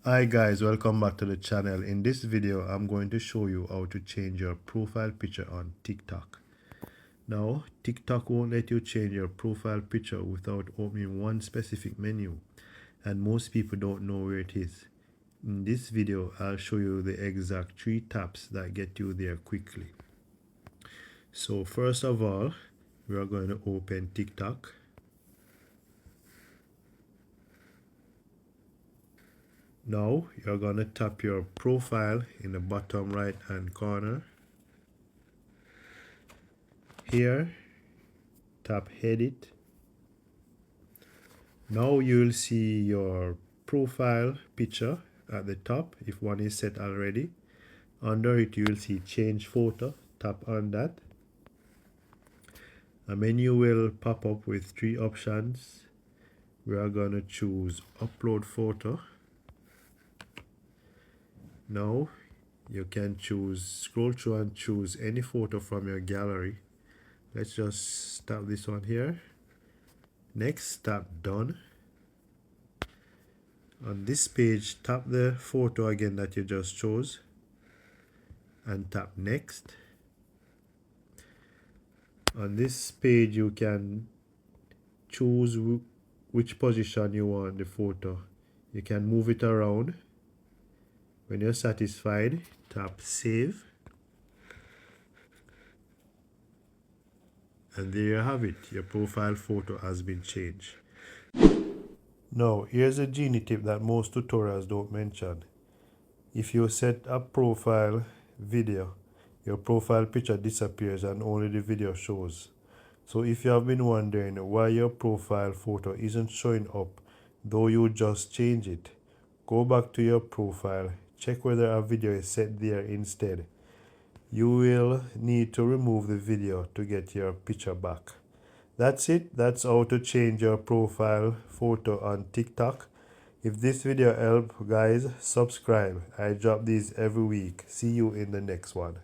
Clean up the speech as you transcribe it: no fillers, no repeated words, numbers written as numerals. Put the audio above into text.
Hi guys, welcome back to the channel. In this video, I'm going to show you how to change your profile picture on TikTok. Now, TikTok won't let you change your profile picture without opening one specific menu, and most people don't know where it is. In this video, I'll show you the exact 3 taps that get you there quickly. So first of all, we are going to open TikTok. Now, you're going to tap your profile in the bottom right hand corner. Here, tap edit. Now you'll see your profile picture at the top if one is set already. Under it you'll see change photo. Tap on that. A menu will pop up with 3 options. We are going to choose upload photo. Now you can scroll through and choose any photo from your gallery. Let's just tap this one here. Next, tap done. On this page, tap the photo again that you just chose and tap next. On this page, you can choose which position you want the photo. You can move it around. When you're satisfied, tap save. And there you have it. Your profile photo has been changed. Now, here's a genie tip that most tutorials don't mention. If you set a profile video, your profile picture disappears and only the video shows. So if you have been wondering why your profile photo isn't showing up though you just change it, go back to your profile, check whether a video is set there instead. You will need to remove the video to get your picture back. That's it. That's how to change your profile photo on TikTok. If this video helped, guys, subscribe. I drop these every week. See you in the next one.